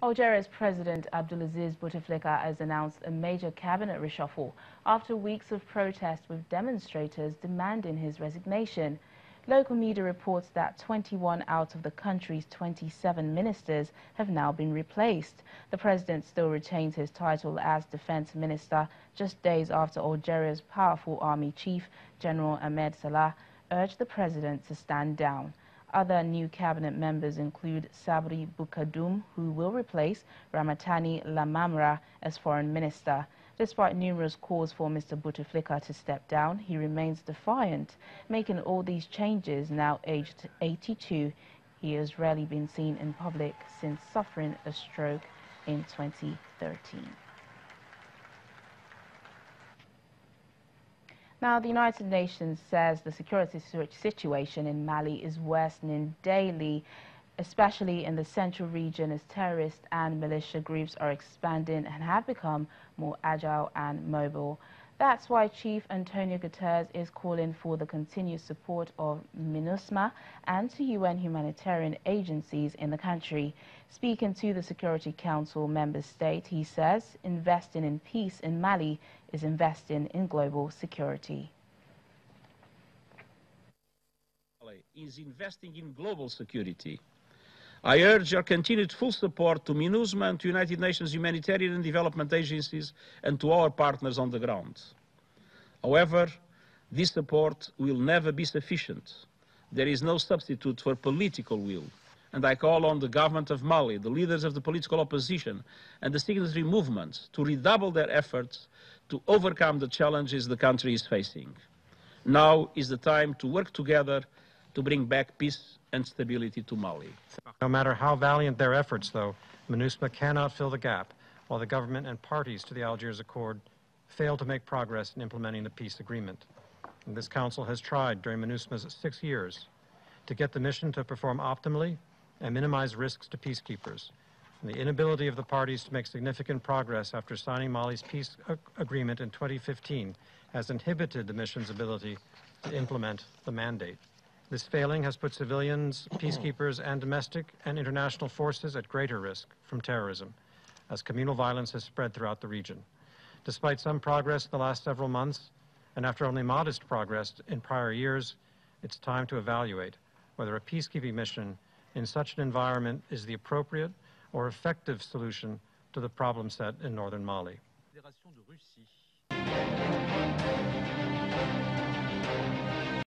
Algeria's President Abdelaziz Bouteflika has announced a major cabinet reshuffle after weeks of protest with demonstrators demanding his resignation. Local media reports that 21 out of the country's 27 ministers have now been replaced. The president still retains his title as defense minister just days after Algeria's powerful army chief, General Ahmed Salah, urged the president to stand down. Other new cabinet members include Sabri Boukadoum, who will replace Ramatani Lamamra as foreign minister. Despite numerous calls for Mr. Bouteflika to step down, he remains defiant, making all these changes. Now aged 82, he has rarely been seen in public since suffering a stroke in 2013. Now, the United Nations says the security situation in Mali is worsening daily, especially in the central region, as terrorist and militia groups are expanding and have become more agile and mobile. That's why Chief Antonio Guterres is calling for the continued support of MINUSMA and to UN humanitarian agencies in the country. Speaking to the Security Council member state, he says investing in peace in Mali is investing in global security. Is investing in global security. I urge your continued full support to MINUSMA and to United Nations humanitarian and development agencies and to our partners on the ground. However, this support will never be sufficient. There is no substitute for political will. And I call on the government of Mali, the leaders of the political opposition and the signatory movements to redouble their efforts to overcome the challenges the country is facing. Now is the time to work together to bring back peace and stability to Mali. No matter how valiant their efforts, though, MINUSMA cannot fill the gap while the government and parties to the Algiers Accord fail to make progress in implementing the peace agreement. And this Council has tried during MINUSMA's 6 years to get the mission to perform optimally and minimize risks to peacekeepers. And the inability of the parties to make significant progress after signing Mali's peace agreement in 2015 has inhibited the mission's ability to implement the mandate. This failing has put civilians, peacekeepers, and domestic and international forces at greater risk from terrorism, as communal violence has spread throughout the region. Despite some progress in the last several months, and after only modest progress in prior years, it's time to evaluate whether a peacekeeping mission in such an environment is the appropriate or effective solution to the problem set in northern Mali.